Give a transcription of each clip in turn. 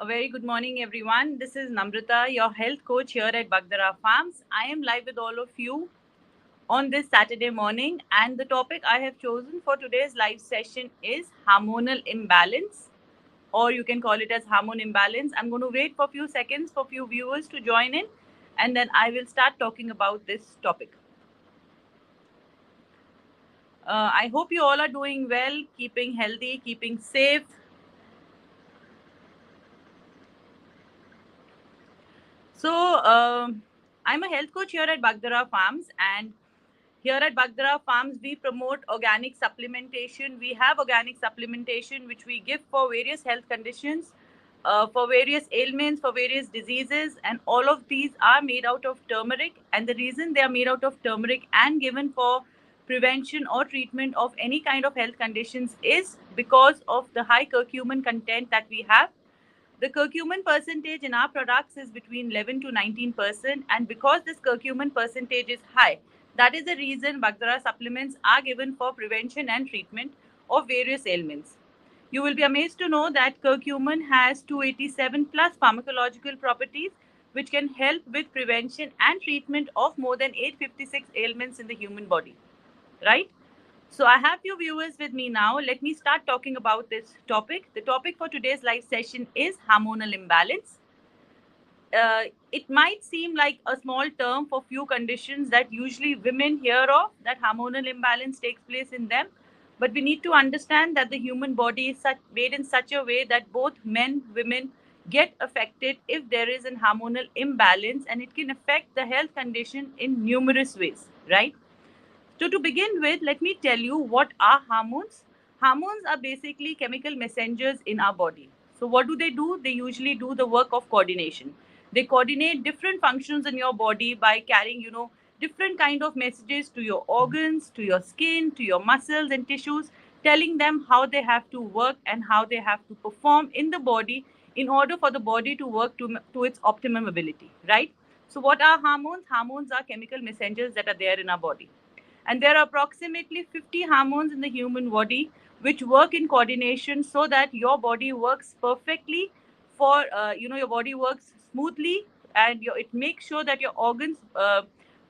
A very good morning, everyone. This is Namrata, your health coach here at Bagdara Farms. I am live with all of you on this Saturday morning, and the topic I have chosen for today's live session is hormonal imbalance, or you can call it as hormone imbalance. I'm going to wait for a few seconds for few viewers to join in, and then I will start talking about this topic. I hope you all are doing well, keeping healthy, keeping safe. So, I'm a health coach here at Bagdara Farms, and here at Bagdara Farms, we promote organic supplementation. We have organic supplementation which we give for various health conditions, for various ailments, for various diseases, and all of these are made out of turmeric. And the reason they are made out of turmeric and given for prevention or treatment of any kind of health conditions is because of the high curcumin content that we have. The curcumin percentage in our products is between 11 to 19%, and because this curcumin percentage is high, that is the reason Bagdara supplements are given for prevention and treatment of various ailments. You will be amazed to know that curcumin has 287 plus pharmacological properties which can help with prevention and treatment of more than 856 ailments in the human body, right? So I have few viewers with me now. Let me start talking about this topic. The topic for today's live session is hormonal imbalance. It might seem like a small term for few conditions that usually women hear of, that hormonal imbalance takes place in them. But we need to understand that the human body is made in such a way that both men, women get affected if there is an hormonal imbalance, and it can affect the health condition in numerous ways, right? So, to begin with, let me tell you what are hormones. Hormones are basically chemical messengers in our body. So, what do? They usually do the work of coordination. They coordinate different functions in your body by carrying, different kind of messages to your organs, to your skin, to your muscles and tissues, telling them how they have to work and how they have to perform in the body in order for the body to work to its optimum ability, right? So, what are hormones? Hormones are chemical messengers that are there in our body. And there are approximately 50 hormones in the human body which work in coordination so that your body works perfectly for, your body works smoothly, and it makes sure that your organs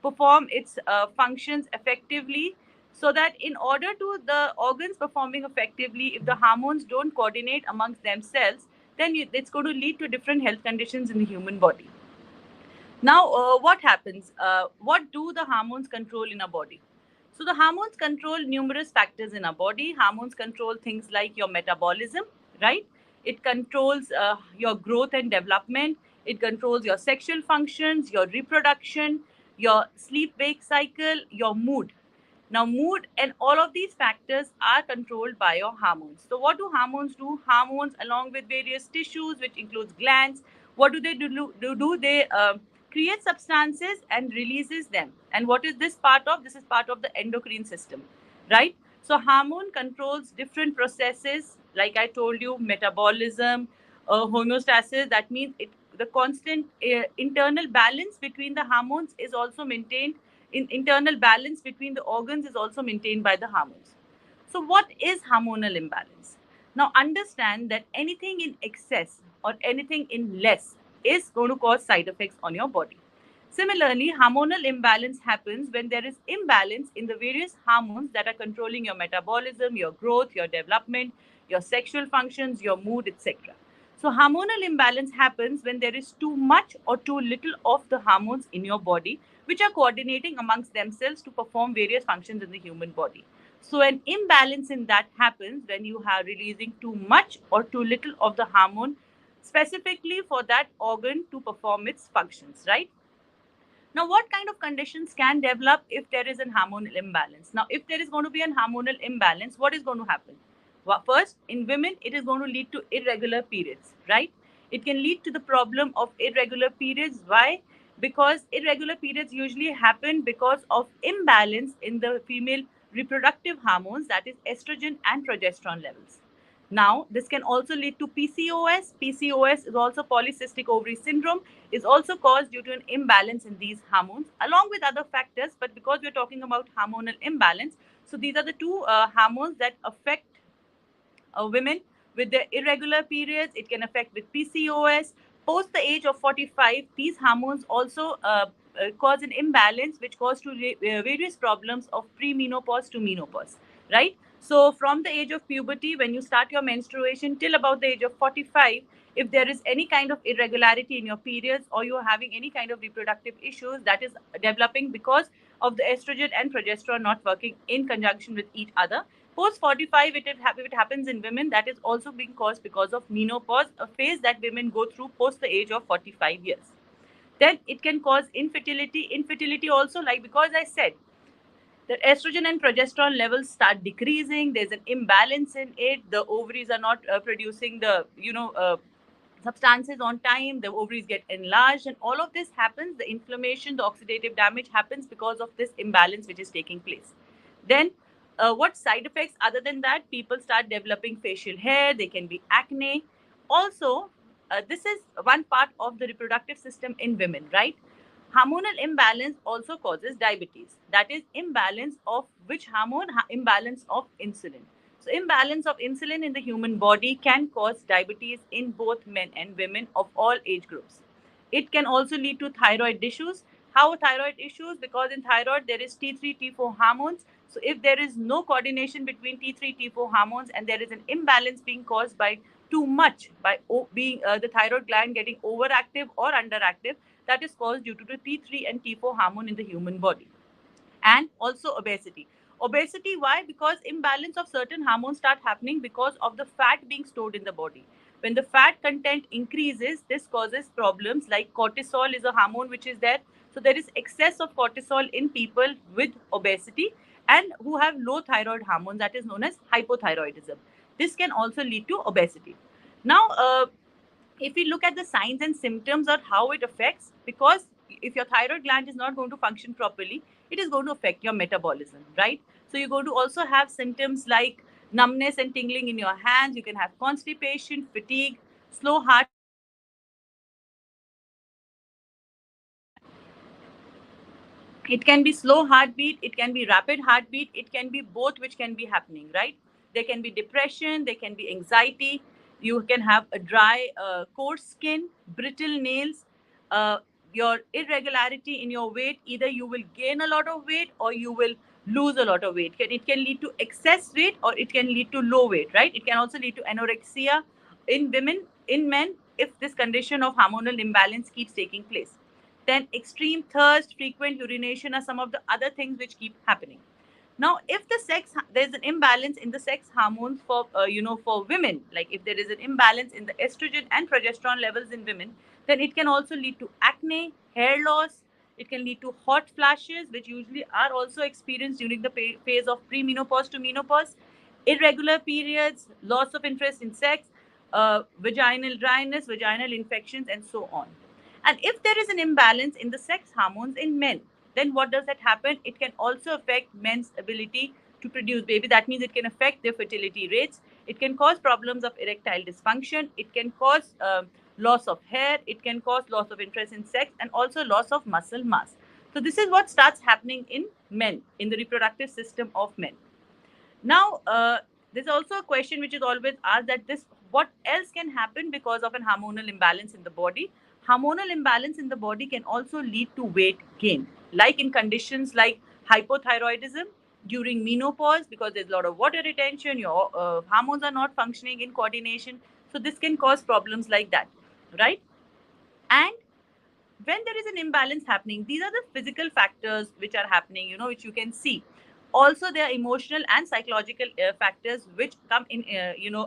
perform its functions effectively. So that in order to the organs performing effectively, if the hormones don't coordinate amongst themselves, then it's going to lead to different health conditions in the human body. Now, what happens? What do the hormones control in our body? So, the hormones control numerous factors in our body. Hormones control things like your metabolism, right? It controls your growth and development. It controls your sexual functions, your reproduction, your sleep wake cycle, your mood. Now, mood and all of these factors are controlled by your hormones. So, what do hormones do? Hormones, along with various tissues, which includes glands, what do they do? They create substances and releases them. And what is this part of? This is part of the endocrine system, right? So, hormone controls different processes, like I told you, metabolism, homeostasis. That means the constant internal balance between the hormones is also maintained. Internal balance between the organs is also maintained by the hormones. So, what is hormonal imbalance? Now, understand that anything in excess or anything in less is going to cause side effects on your body. Similarly, hormonal imbalance happens when there is imbalance in the various hormones that are controlling your metabolism, your growth, your development, your sexual functions, your mood, etc. So, hormonal imbalance happens when there is too much or too little of the hormones in your body, which are coordinating amongst themselves to perform various functions in the human body. So, an imbalance in that happens when you are releasing too much or too little of the hormone specifically for that organ to perform its functions, right? Now, what kind of conditions can develop if there is an hormonal imbalance? Now, if there is going to be an hormonal imbalance, what is going to happen? Well, first, in women, it is going to lead to irregular periods, right? It can lead to the problem of irregular periods. Why? Because irregular periods usually happen because of imbalance in the female reproductive hormones, that is estrogen and progesterone levels. Now, this can also lead to PCOS. PCOS is also polycystic ovary syndrome, is also caused due to an imbalance in these hormones, along with other factors. But because we're talking about hormonal imbalance, so these are the two hormones that affect women with the irregular periods. It can affect with PCOS. Post the age of 45, these hormones also cause an imbalance, which cause to various problems of premenopause to menopause, right? So from the age of puberty, when you start your menstruation till about the age of 45, if there is any kind of irregularity in your periods, or you're having any kind of reproductive issues that is developing because of the estrogen and progesterone not working in conjunction with each other, post 45, if it happens in women, that is also being caused because of menopause, a phase that women go through post the age of 45 years. Then it can cause infertility. Infertility also, like, because I said the estrogen and progesterone levels start decreasing, there's an imbalance in it, the ovaries are not producing the substances on time, the ovaries get enlarged, and all of this happens, the inflammation, the oxidative damage happens because of this imbalance which is taking place. Then what side effects other than that? People start developing facial hair, they can be acne. Also, this is one part of the reproductive system in women, right? Hormonal imbalance also causes diabetes. That is imbalance of which hormone? Imbalance of insulin. So imbalance of insulin in the human body can cause diabetes in both men and women of all age groups. It can also lead to thyroid issues. How thyroid issues? Because in thyroid there is T3, T4 hormones. So if there is no coordination between T3, T4 hormones, and there is an imbalance being caused by too much, by being the thyroid gland getting overactive or underactive, that is caused due to the T3 and T4 hormone in the human body. And also obesity. Obesity, why? Because imbalance of certain hormones start happening because of the fat being stored in the body. When the fat content increases, this causes problems like cortisol is a hormone which is there. So there is excess of cortisol in people with obesity and who have low thyroid hormone, that is known as hypothyroidism. This can also lead to obesity. Now, if we look at the signs and symptoms or how it affects, because if your thyroid gland is not going to function properly, it is going to affect your metabolism, right? So you're going to also have symptoms like numbness and tingling in your hands. You can have constipation, fatigue, slow heartbeat. It can be slow heartbeat, it can be rapid heartbeat, it can be both, which can be happening, right? There can be depression, there can be anxiety. You can have a dry, coarse skin, brittle nails, uh, your irregularity in your weight. Either you will gain a lot of weight or you will lose a lot of weight. It can lead to excess weight or it can lead to low weight, right? It can also lead to anorexia in women, in men, if this condition of hormonal imbalance keeps taking place. Then extreme thirst, frequent urination are some of the other things which keep happening. Now, if there's an imbalance in the sex hormones for for women, like if there is an imbalance in the estrogen and progesterone levels in women, then it can also lead to acne, hair loss. It can lead to hot flashes, which usually are also experienced during the phase of premenopause to menopause, irregular periods, loss of interest in sex, vaginal dryness, vaginal infections, and so on. And if there is an imbalance in the sex hormones in men, then what does that happen? It can also affect men's ability to produce baby. That means it can affect their fertility rates. It can cause problems of erectile dysfunction. It can cause loss of hair. It can cause loss of interest in sex and also loss of muscle mass. So this is what starts happening in men, in the reproductive system of men. Now, there's also a question which is always asked, that this what else can happen because of an hormonal imbalance in the body? Hormonal imbalance in the body can also lead to weight gain, like in conditions like hypothyroidism during menopause, because there's a lot of water retention, your hormones are not functioning in coordination. So this can cause problems like that, right? And when there is an imbalance happening, these are the physical factors which are happening, which you can see. Also there are emotional and psychological factors which come in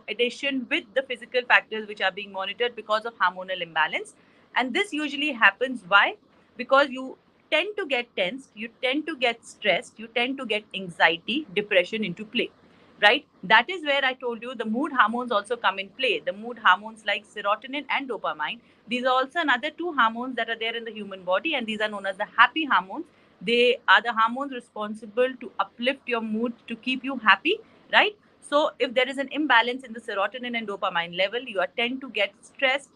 addition with the physical factors which are being monitored because of hormonal imbalance. And this usually happens, why? Because you tend to get tensed, you tend to get stressed, you tend to get anxiety, depression into play, right? That is where I told you the mood hormones also come in play. The mood hormones like serotonin and dopamine, these are also another two hormones that are there in the human body, and these are known as the happy hormones. They are the hormones responsible to uplift your mood, to keep you happy, right? So if there is an imbalance in the serotonin and dopamine level, you are tend to get stressed,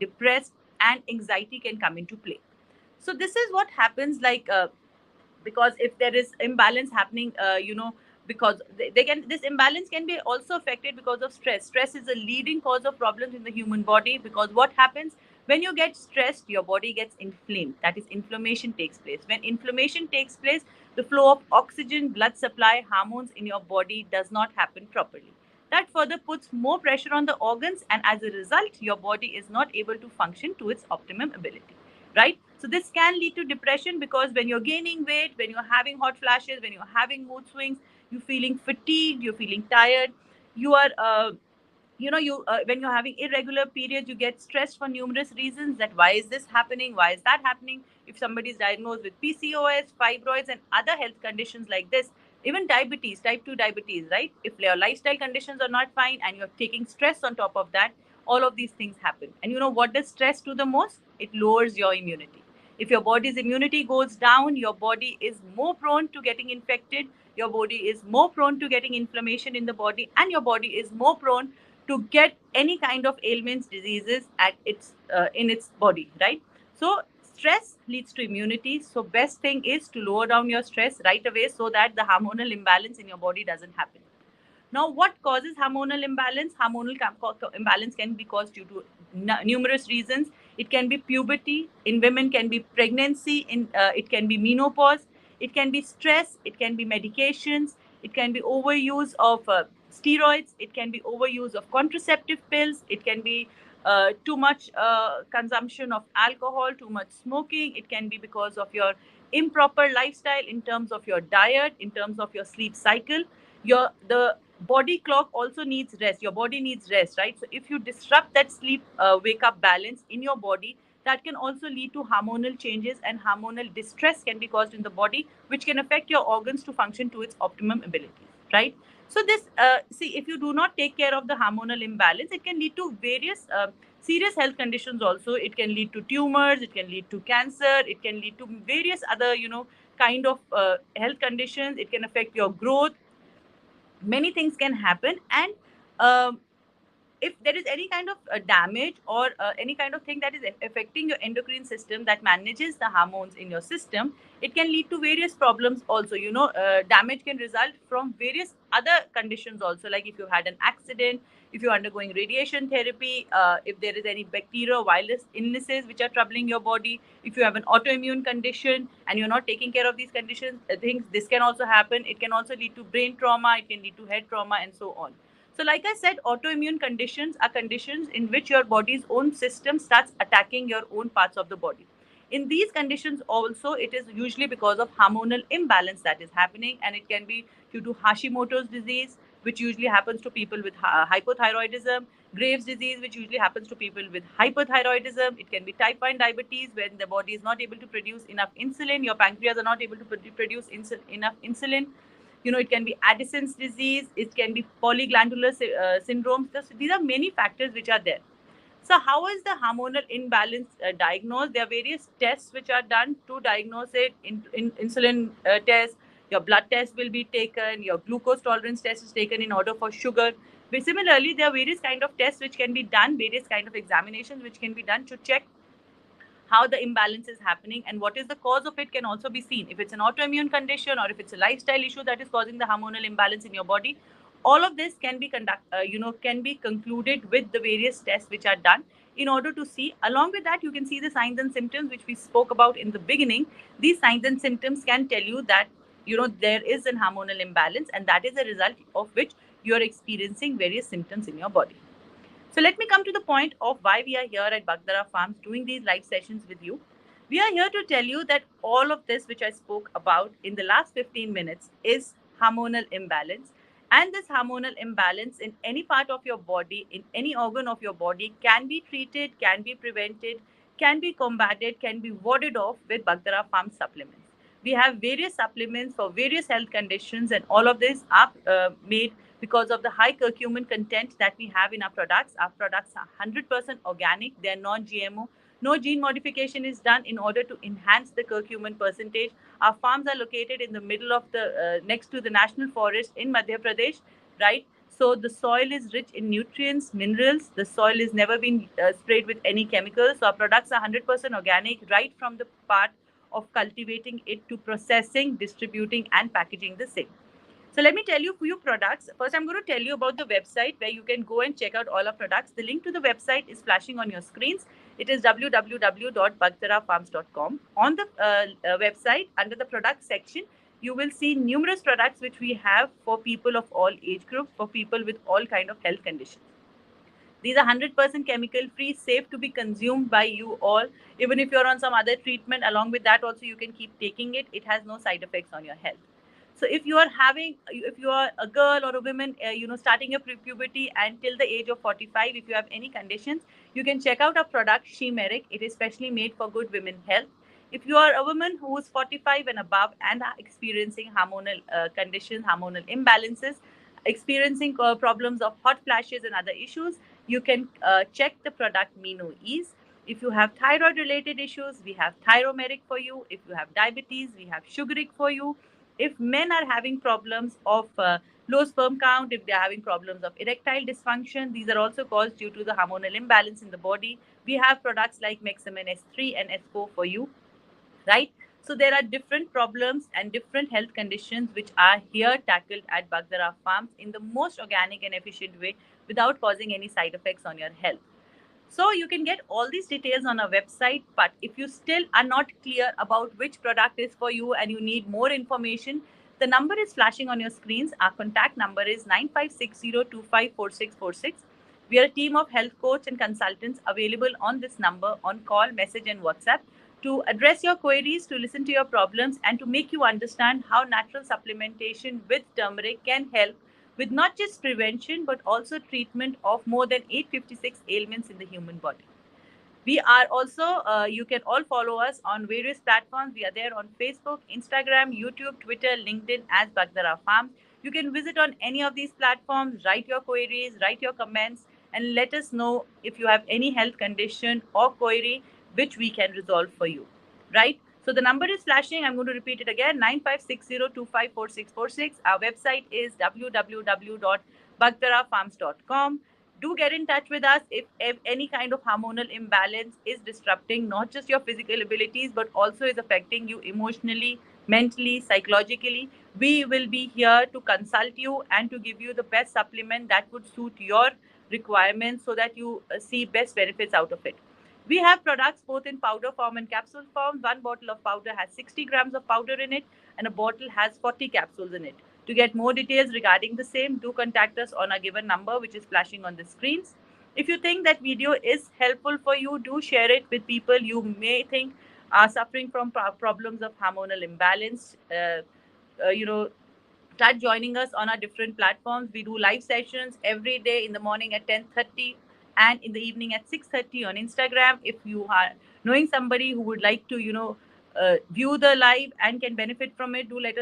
depressed, and anxiety can come into play. So this is what happens, like because if there is imbalance happening, because they can, this imbalance can be also affected because of stress. Stress is a leading cause of problems in the human body, because what happens when you get stressed, your body gets inflamed. That is, inflammation takes place. When inflammation takes place, the flow of oxygen, blood supply, hormones in your body does not happen properly. That further puts more pressure on the organs, and as a result, your body is not able to function to its optimum ability, right? So this can lead to depression, because when you're gaining weight, when you're having hot flashes, when you're having mood swings, you're feeling fatigued, you're feeling tired, you are you when you're having irregular periods, you get stressed for numerous reasons, that why is this happening, why is that happening. If somebody is diagnosed with PCOS, fibroids, and other health conditions like this, even diabetes, type 2 diabetes, right? If your lifestyle conditions are not fine and you're taking stress on top of that, all of these things happen. And you know what does stress do the most? It lowers your immunity. If your body's immunity goes down, your body is more prone to getting infected, your body is more prone to getting inflammation in the body, and your body is more prone to get any kind of ailments, diseases at its in its body, right? So stress leads to immunity. So best thing is to lower down your stress right away, so that the hormonal imbalance in your body doesn't happen. Now, what causes hormonal imbalance? Hormonal imbalance can be caused due to numerous reasons. It can be puberty in women, can be pregnancy, it can be menopause, it can be stress, it can be medications, it can be overuse of steroids, it can be overuse of contraceptive pills, it can be too much consumption of alcohol, too much smoking. It can be because of your improper lifestyle in terms of your diet, in terms of your sleep cycle. Your the body clock also needs rest. Your body needs rest, right? So if you disrupt that sleep wake up balance in your body, that can also lead to hormonal changes, and hormonal distress can be caused in the body, which can affect your organs to function to its optimum ability, right? So this see, if you do not take care of the hormonal imbalance, it can lead to various serious health conditions also. It can lead to tumors, it can lead to cancer, it can lead to various other kind of health conditions. It can affect your growth. Many things can happen. And um, if there is any kind of damage, or any kind of thing that is affecting your endocrine system that manages the hormones in your system, it can lead to various problems also. Damage can result from various other conditions also, like if you had an accident, if you're undergoing radiation therapy, if there is any bacterial virus illnesses which are troubling your body, if you have an autoimmune condition and you're not taking care of these conditions, things, this can also happen. It can also lead to brain trauma, it can lead to head trauma, and so on. So, like I said, autoimmune conditions are conditions in which your body's own system starts attacking your own parts of the body. In these conditions, also, it is usually because of hormonal imbalance that is happening, and it can be due to Hashimoto's disease, which usually happens to people with hypothyroidism, Graves' disease, which usually happens to people with hyperthyroidism. It can be type 1 diabetes, when the body is not able to produce enough insulin, your pancreas are not able to produce enough insulin. It can be Addison's disease, it can be polyglandular syndrome. These are many factors which are there. So how is the hormonal imbalance diagnosed? There are various tests which are done to diagnose it. In insulin test, your blood test will be taken, your glucose tolerance test is taken in order for sugar. But similarly, there are various kind of tests which can be done, various kind of examinations which can be done to check how the imbalance is happening, and what is the cause of it can also be seen. If it's an autoimmune condition, or if it's a lifestyle issue that is causing the hormonal imbalance in your body, all of this can be can be concluded with the various tests which are done in order to see. Along with that, you can see the signs and symptoms which we spoke about in the beginning. These signs and symptoms can tell you that there is an hormonal imbalance, and that is a result of which you are experiencing various symptoms in your body. So let me come to the point of why we are here at Bagdara Farms doing these live sessions with you. We are here to tell you that all of this which I spoke about in the last 15 minutes is hormonal imbalance. And this hormonal imbalance in any part of your body, in any organ of your body, can be treated, can be prevented, can be combated, can be warded off with Bagdara Farms supplements. We have various supplements for various health conditions, and all of these are made because of the high curcumin content that we have in our products. Our products are 100% organic, they are non GMO. No gene modification is done in order to enhance the curcumin percentage. Our farms are located in the middle of next to the national forest in Madhya Pradesh, right? So the soil is rich in nutrients, minerals. The soil is never been sprayed with any chemicals. So our products are 100% organic, right from the part of cultivating it to processing, distributing, and packaging the same. So let me tell you a few products. First, I'm going to tell you about the website where you can go and check out all our products. The link to the website is flashing on your screens. It is www.bagdarafarms.com. On the website, under the product section, you will see numerous products which we have for people of all age groups, for people with all kind of health conditions. These are 100% chemical free, safe to be consumed by you all. Even if you're on some other treatment, along with that also you can keep taking it. It has no side effects on your health. So if you are a girl or a woman, starting your puberty and till the age of 45, if you have any conditions, you can check out our product Shemeric. It is specially made for good women health. If you are a woman who is 45 and above and are experiencing hormonal conditions, hormonal imbalances, experiencing problems of hot flashes and other issues, you can check the product Mino Ease. If you have thyroid related issues, we have Thyromeric for you. If you have diabetes, we have Sugaric for you. If men are having problems of low sperm count, if they're having problems of erectile dysfunction, these are also caused due to the hormonal imbalance in the body. We have products like Mexamen S3 and S4 for you, right? So there are different problems and different health conditions which are here tackled at Bagdara Farms in the most organic and efficient way without causing any side effects on your health. So you can get all these details on our website, but if you still are not clear about which product is for you and you need more information, the number is flashing on your screens. Our contact number is 9560254646. We are a team of health coach and consultants available on this number on call, message, and WhatsApp to address your queries, to listen to your problems, and to make you understand how natural supplementation with turmeric can help with not just prevention but also treatment of more than 856 ailments in the human body. We are also, you can all follow us on various platforms. We are there on Facebook, Instagram, YouTube, Twitter, LinkedIn as Bagdara Farms. You can visit on any of these platforms, write your queries, write your comments, and let us know if you have any health condition or query which we can resolve for you. Right? So the number is flashing. I'm going to repeat it again, 9560254646. Our website is www.bagdarafarms.com. Do get in touch with us if any kind of hormonal imbalance is disrupting not just your physical abilities but also is affecting you emotionally, mentally, psychologically. We will be here to consult you and to give you the best supplement that would suit your requirements so that you see best benefits out of it. We have products both in powder form and capsule form. One bottle of powder has 60 grams of powder in it, and a bottle has 40 capsules in it. To get more details regarding the same, do contact us on our given number, which is flashing on the screens. If you think that video is helpful for you, do share it with people you may think are suffering from problems of hormonal imbalance. You know, start joining us on our different platforms. We do live sessions every day in the morning at 10:30 and in the evening at 6:30 on Instagram. If you are knowing somebody who would like to, view the live and can benefit from it, do let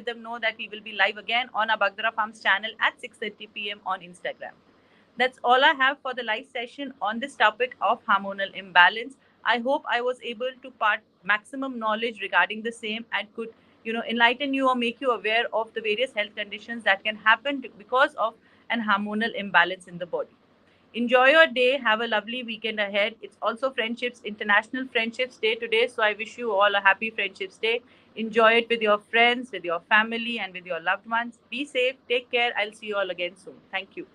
them know that we will be live again on our Bagdara Farms channel at 6:30 p.m. on Instagram. That's all I have for the live session on this topic of hormonal imbalance. I hope I was able to part maximum knowledge regarding the same and could, enlighten you or make you aware of the various health conditions that can happen because of an hormonal imbalance in the body. Enjoy your day. Have a lovely weekend ahead. It's also International Friendships Day today. So I wish you all a happy Friendships Day. Enjoy it with your friends, with your family, and with your loved ones. Be safe. Take care. I'll see you all again soon. Thank you.